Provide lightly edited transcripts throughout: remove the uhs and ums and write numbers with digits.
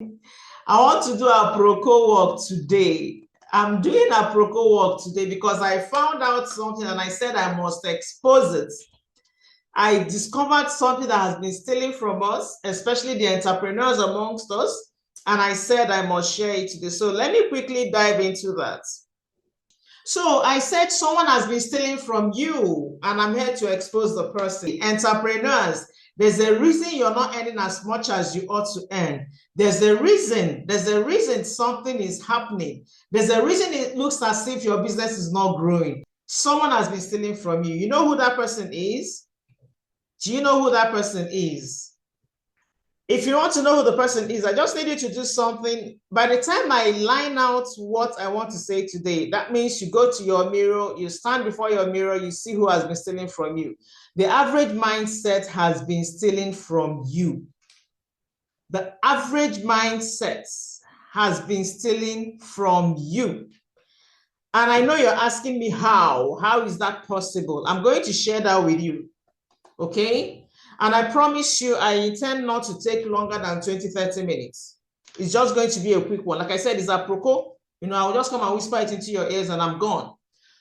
I want to do a Proco work today. I'm doing a Proco work today because I found out something and I said I must expose it. I discovered something that has been stealing from us, especially the entrepreneurs amongst us, and I said I must share it today. So let me quickly dive into that. So I said someone has been stealing from you, and I'm here to expose the person. Entrepreneurs, there's a reason you're not earning as much as you ought to earn. There's a reason something is happening. There's a reason it looks as if your business is not growing. Someone has been stealing from you. You know who that person is? Do you know who that person is? If you want to know who the person is, I just need you to do something. By the time I line out what I want to say today, that means you go to your mirror, you stand before your mirror, you see who has been stealing from you. The average mindset has been stealing from you. The average mindset has been stealing from you. And I know you're asking me how. How is that possible? I'm going to share that with you. Okay? And I promise you, I intend not to take longer than 20, 30 minutes. It's just going to be a quick one. Like I said, it's a proco. I'll just come and whisper it into your ears and I'm gone.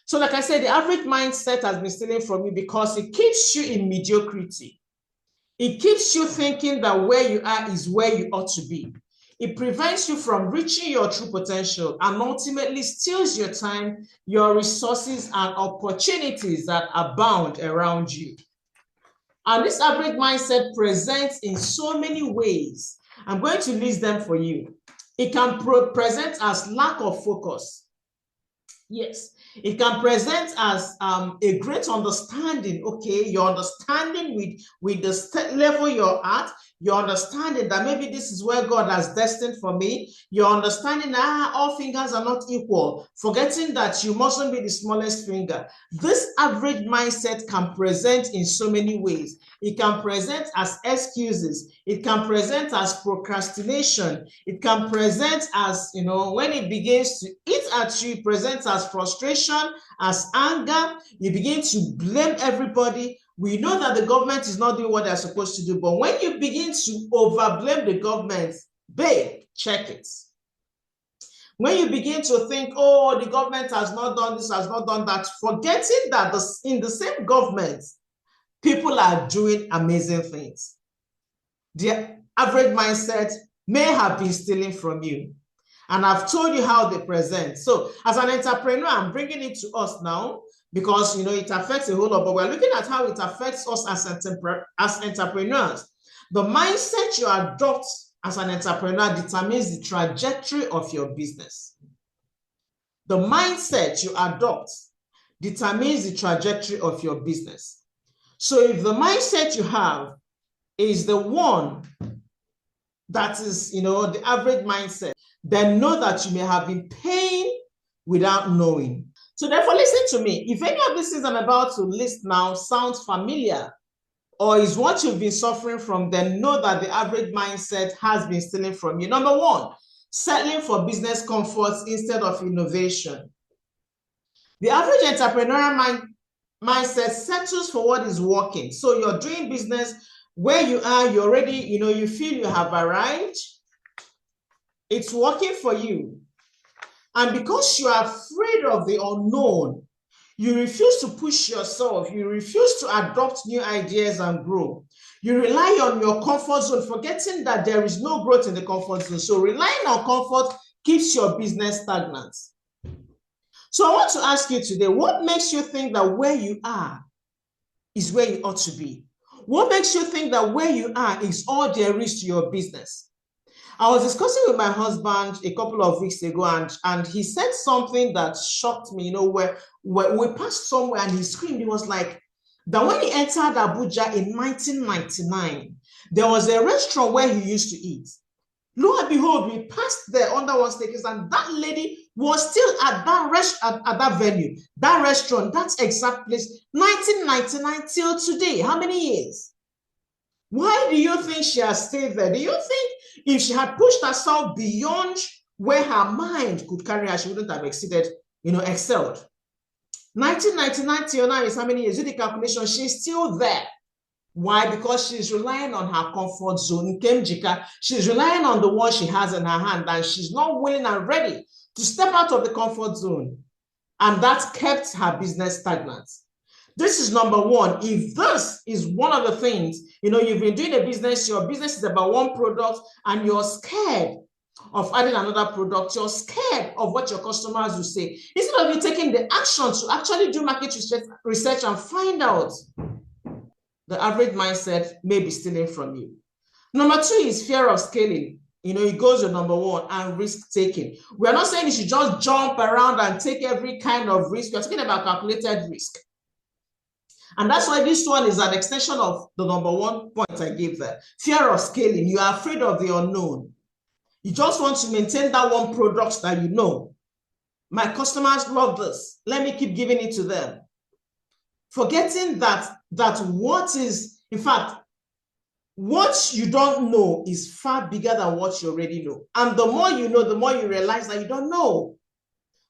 So like I said, the average mindset has been stealing from you because it keeps you in mediocrity. It keeps you thinking that where you are is where you ought to be. It prevents you from reaching your true potential and ultimately steals your time, your resources, and opportunities that abound around you. And this average mindset presents in so many ways. I'm going to list them for you. It can present as lack of focus. Yes, it can present as a great understanding. Okay, your understanding with the level you're at, your understanding that maybe this is where God has destined for me, your understanding that all fingers are not equal, forgetting that you mustn't be the smallest finger. This average mindset can present in so many ways. It can present as excuses. It can present as procrastination. It can present as, when it begins to eat at you, it presents as frustration, as anger. You begin to blame everybody. We know that the government is not doing what they're supposed to do, but when you begin to overblame the government, babe, check it. When you begin to think, oh, the government has not done this, has not done that, forgetting that in the same government, people are doing amazing things. The average mindset may have been stealing from you. And I've told you how they present. So as an entrepreneur, I'm bringing it to us now because, it affects a whole lot, but we're looking at how it affects us as entrepreneurs. The mindset you adopt as an entrepreneur determines the trajectory of your business. The mindset you adopt determines the trajectory of your business. So if the mindset you have is the one that is, the average mindset, then know that you may have been paying without knowing. So therefore, listen to me. If any of this is I'm about to list now sounds familiar or is what you've been suffering from, then know that the average mindset has been stealing from you. Number one, settling for business comforts instead of innovation. The average entrepreneurial mindset settles for what is working. So you're doing business where you are, you're already, you feel you have arrived. It's working for you. And because you are afraid of the unknown, you refuse to push yourself. You refuse to adopt new ideas and grow. You rely on your comfort zone, forgetting that there is no growth in the comfort zone. So relying on comfort keeps your business stagnant. So I want to ask you today, what makes you think that where you are is where you ought to be? What makes you think that where you are is all there is to your business? I was discussing with my husband a couple of weeks ago, and he said something that shocked me, where we passed somewhere and he screamed. He was like, that when he entered Abuja in 1999, there was a restaurant where he used to eat. Lo and behold, we passed there under one staircase, and that lady was still at that venue, that restaurant, that exact place, 1999 till today. How many years? Why do you think she has stayed there? Do you think if she had pushed herself beyond where her mind could carry her, she wouldn't have excelled? 1999 till now is how many years? Do the calculation, she's still there. Why? Because she's relying on her comfort zone. She's relying on the one she has in her hand, and she's not willing and ready to step out of the comfort zone. And that kept her business stagnant. This is number one. If this is one of the things, you've been doing a business, your business is about one product, and you're scared of adding another product, you're scared of what your customers will say. Instead of you taking the action to actually do market research and find out, the average mindset may be stealing from you. Number two is fear of scaling. It goes with number one, and risk taking. We're not saying you should just jump around and take every kind of risk. We're talking about calculated risk. And that's why this one is an extension of the number one point I gave there. Fear of scaling. You are afraid of the unknown. You just want to maintain that one product that you know. My customers love this. Let me keep giving it to them. Forgetting that what is, in fact, what you don't know is far bigger than what you already know. And the more you know, the more you realize that you don't know.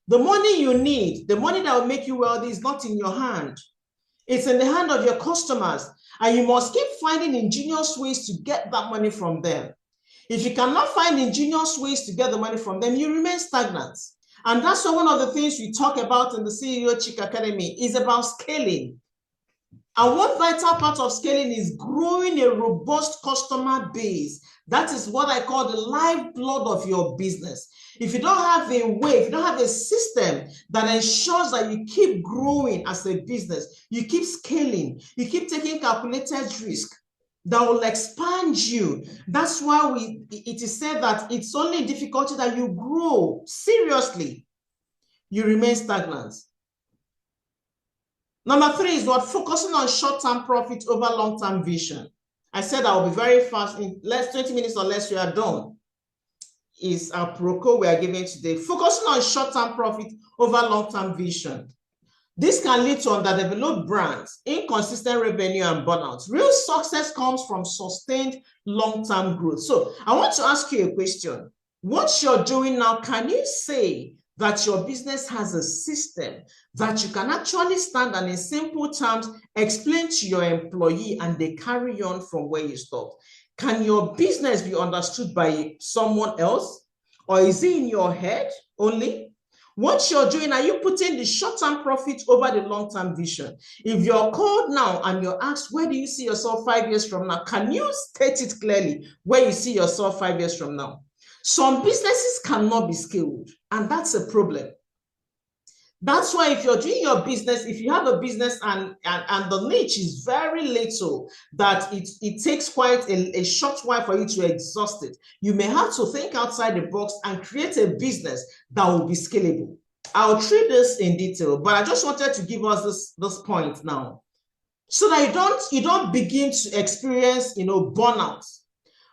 The money you need, the money that will make you wealthy is not in your hand. It's in the hand of your customers. And you must keep finding ingenious ways to get that money from them. If you cannot find ingenious ways to get the money from them, you remain stagnant. And that's why one of the things we talk about in the CEO Chick Academy is about scaling. And one vital part of scaling is growing a robust customer base. That is what I call the lifeblood of your business. If you don't have a way, if you don't have a system that ensures that you keep growing as a business, you keep scaling, you keep taking calculated risk that will expand you. That's why it is said that it's only in difficulty that you grow. Seriously, you remain stagnant. Number three is what? Focusing on short-term profit over long-term vision. I said I'll be very fast. In less 20 minutes or less, we are done. Is our proco we are giving today. Focusing on short-term profit over long-term vision. This can lead to underdeveloped brands, inconsistent revenue, and burnout. Real success comes from sustained long-term growth. So I want to ask you a question. What you're doing now, can you say that your business has a system that you can actually stand and in simple terms explain to your employee and they carry on from where you stopped? Can your business be understood by someone else, or is it in your head only? What you're doing, are you putting the short-term profit over the long-term vision? If you're called now and you're asked, where do you see yourself 5 years from now? Can you state it clearly where you see yourself 5 years from now? Some businesses cannot be scaled, and that's a problem. That's why if you're doing your business, if you have a business and the niche is very little, that it takes quite a short while for you to exhaust it, you may have to think outside the box and create a business that will be scalable. I'll treat this in detail, but I just wanted to give us this point now, so that you don't begin to experience burnout.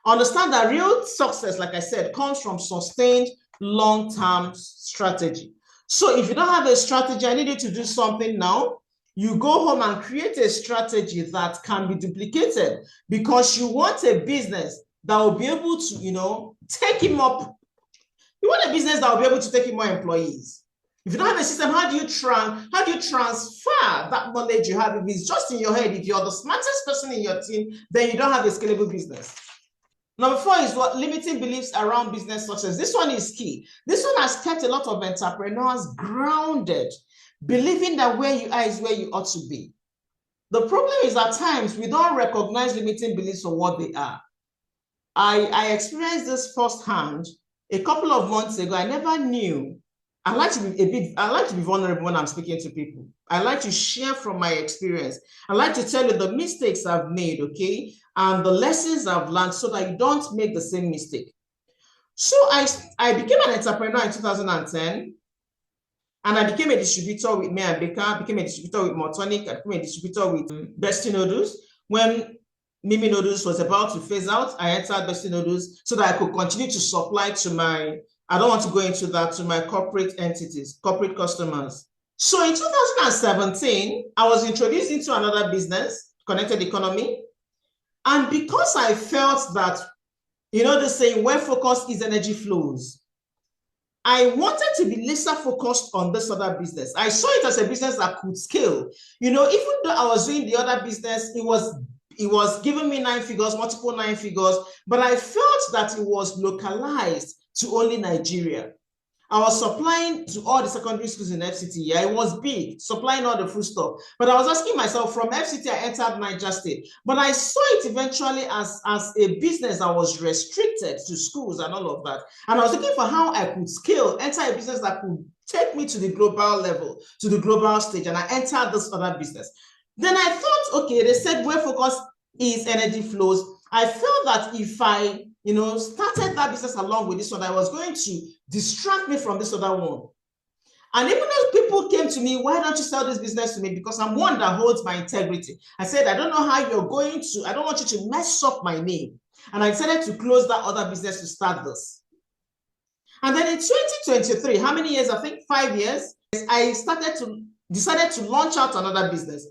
Understand that real success, like I said, comes from sustained long-term strategy. So if you don't have a strategy, I need you to do something now. You go home and create a strategy that can be duplicated, because you want a business that will be able to, take him up. You want a business that will be able to take in more employees. If you don't have a system, how do you transfer that knowledge you have? If it's just in your head, if you're the smartest person in your team, then you don't have a scalable business. Number four is what? Limiting beliefs around business success. This one is key. This one has kept a lot of entrepreneurs grounded, believing that where you are is where you ought to be. The problem is at times we don't recognize limiting beliefs for what they are. I experienced this firsthand a couple of months ago. I never knew. I like to be vulnerable when I'm speaking to people. I like to share from my experience. I like to tell you the mistakes I've made, okay, and the lessons I've learned, so that you don't make the same mistake. So I became an entrepreneur in 2010, and I became a distributor with May & Baker. I became a distributor with Mortonic. I became a distributor with Bestie Noodles. When Mimi Noodles was about to phase out, I entered Bestie Noodles so that I could continue to supply to my, I don't want to go into that, to my corporate entities, corporate customers. So in 2017, I was introduced into another business, Connected Economy. And because I felt that, the saying, where focus is, energy flows, I wanted to be laser focused on this other business. I saw it as a business that could scale. Even though I was doing the other business, it was giving me 9 figures, multiple 9 figures, but I felt that it was localized to only Nigeria. I was supplying to all the secondary schools in FCT. Yeah, it was big, supplying all the food stuff. But I was asking myself, from FCT, I entered Niger State. But I saw it eventually as a business that was restricted to schools and all of that. And I was looking for how I could scale, enter a business that could take me to the global level, to the global stage. And I entered this other business. Then I thought, okay, they said where focus is energy flows. I felt that if I started that business along with this one, I was going to distract me from this other one. And even though people came to me, why don't you sell this business to me? Because I'm one that holds my integrity. I said, I don't know how you're going to, I don't want you to mess up my name. And I decided to close that other business to start this. And then in 2023, how many years? I think 5 years, I decided to launch out another business.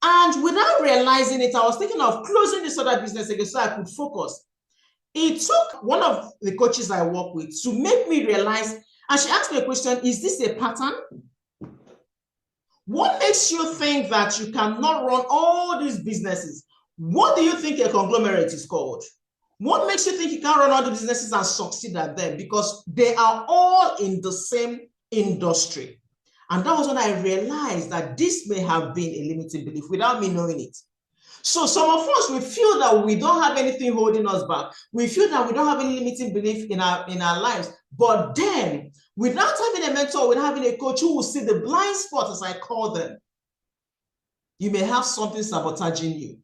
And without realizing it, I was thinking of closing this other business again so I could focus. It took one of the coaches I work with to make me realize, and she asked me a question, is this a pattern? What makes you think that you cannot run all these businesses? What do you think a conglomerate is called? What makes you think you can't run all the businesses and succeed at them? Because they are all in the same industry. And that was when I realized that this may have been a limiting belief without me knowing it. So some of us, we feel that we don't have anything holding us back. We feel that we don't have any limiting belief in our lives. But then, without having a mentor, without having a coach who will see the blind spots, as I call them, you may have something sabotaging you.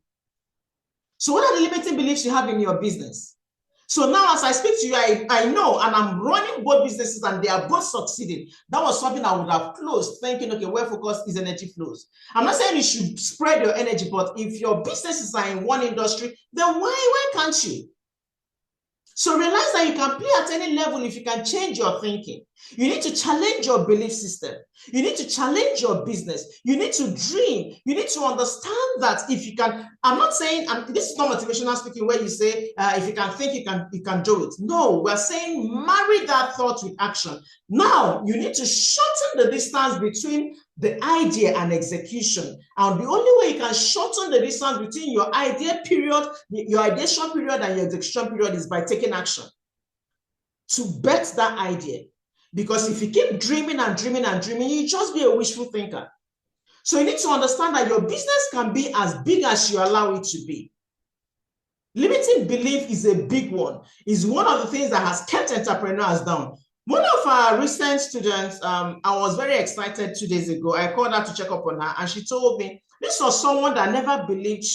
So what are the limiting beliefs you have in your business? So now as I speak to you, I know, and I'm running both businesses and they are both succeeding. That was something I would have closed thinking, okay, where focus is energy flows. I'm not saying you should spread your energy, but if your businesses are in one industry, then why can't you? So realize that you can play at any level if you can change your thinking. You need to challenge your belief system. You need to challenge your business. You need to dream. You need to understand that if you can, I'm not saying, this is not motivational speaking where you say, if you can think, you can do it. No, we're saying marry that thought with action. Now, you need to shorten the distance between the idea and execution. And the only way you can shorten the distance between your idea period, your ideation period and your execution period is by taking action to bet that idea. Because if you keep dreaming and dreaming and dreaming, you just be a wishful thinker. So you need to understand that your business can be as big as you allow it to be. Limiting belief is a big one. It's one of the things that has kept entrepreneurs down. One of our recent students, I was very excited 2 days ago. I called her to check up on her and she told me, this was someone that never believed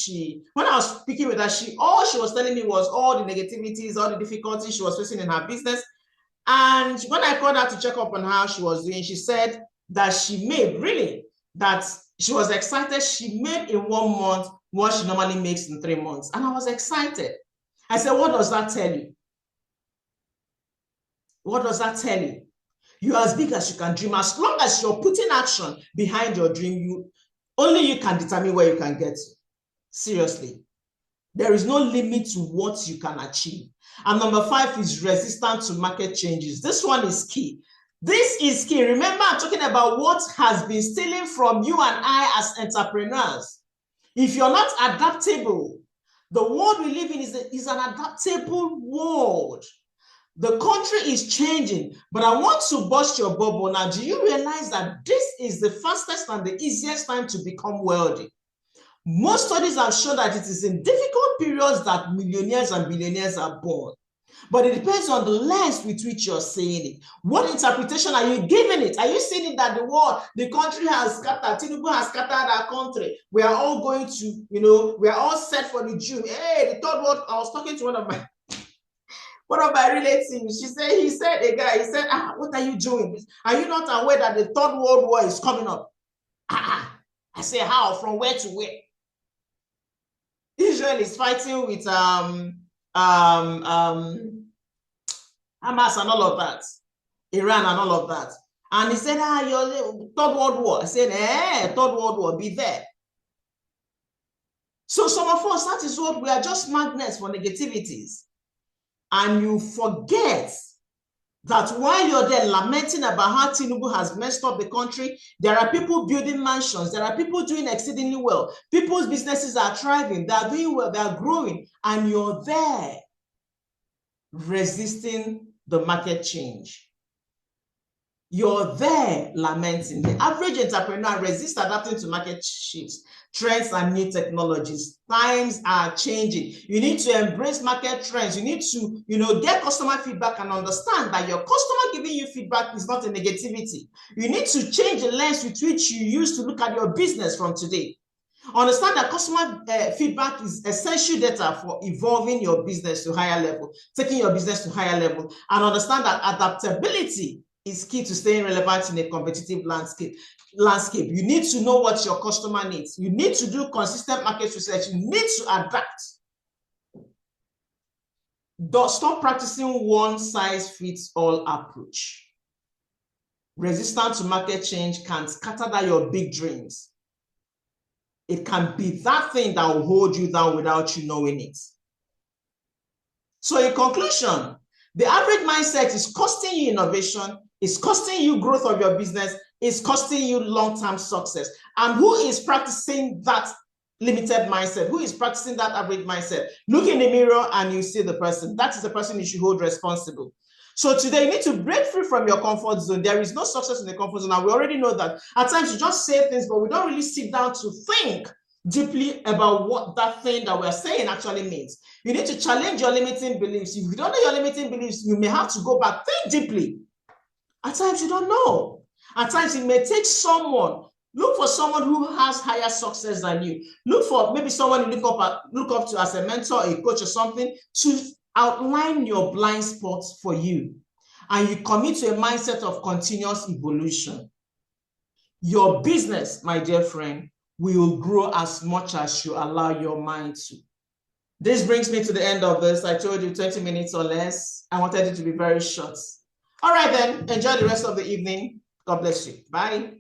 when I was speaking with her, all she was telling me was all the negativities, all the difficulties she was facing in her business. And when I called her to check up on how she was doing, she said that she was excited. She made in 1 month what she normally makes in 3 months. And I was excited. I said, what does that tell you? What does that tell you? You're as big as you can dream. As long as you're putting action behind your dream, only you can determine where you can get to. Seriously. There is no limit to what you can achieve. And number 5 is resistant to market changes. This one is key. This is key. Remember, I'm talking about what has been stealing from you and I as entrepreneurs. If you're not adaptable, the world we live in is an adaptable world. The country is changing, but I want to burst your bubble. Now, do you realize that this is the fastest and the easiest time to become wealthy? Most studies have shown that it is in difficult periods that millionaires and billionaires are born. But it depends on the lens with which you're saying it. What interpretation are you giving it? Are you seeing it that the country has scattered, Tinubu has scattered our country? We are all going to, we are all set for the June. Hey, the third world, I was talking to one of my relatives. He said, what are you doing? Are you not aware that the third world war is coming up? I say, how? From where to where? Israel is fighting with Hamas and all of that, Iran and all of that. And he said, your third world war. I said, third world war, be there. So some of us, that is what we are, just magnets for negativities. And you forget That while you're there lamenting about how Tinubu has messed up the country, there are people building mansions, there are people doing exceedingly well, people's businesses are thriving, they are doing well, they are growing, and you're there resisting the market change. You're there lamenting. The average entrepreneur resists adapting to market shifts, trends, and new technologies. Times are changing. You need to embrace market trends. You need to, get customer feedback and understand that your customer giving you feedback is not a negativity. You need to change the lens with which you use to look at your business from today. Understand that customer feedback is essential data for evolving your business to higher level, taking your business to higher level, and understand that adaptability is key to staying relevant in a competitive landscape. You need to know what your customer needs. You need to do consistent market research. You need to adapt. Stop practicing one size fits all approach. Resistance to market change can scatter down your big dreams. It can be that thing that will hold you down without you knowing it. So in conclusion, the average mindset is costing you innovation, it's costing you growth of your business, it's costing you long-term success. And who is practicing that limited mindset? Who is practicing that average mindset? Look in the mirror and you see the person. That is the person you should hold responsible. So today you need to break free from your comfort zone. There is no success in the comfort zone. And we already know that at times you just say things, but we don't really sit down to think deeply about what that thing that we're saying actually means. You need to challenge your limiting beliefs. If you don't know your limiting beliefs, you may have to go back, think deeply. At times you don't know. At times it may take someone. Look for someone who has higher success than you. Look for maybe someone you look up to as a mentor, a coach or something, to outline your blind spots for you. And you commit to a mindset of continuous evolution. Your business, my dear friend, will grow as much as you allow your mind to. This brings me to the end of this. I told you 20 minutes or less. I wanted it to be very short. All right, then. Enjoy the rest of the evening. God bless you. Bye.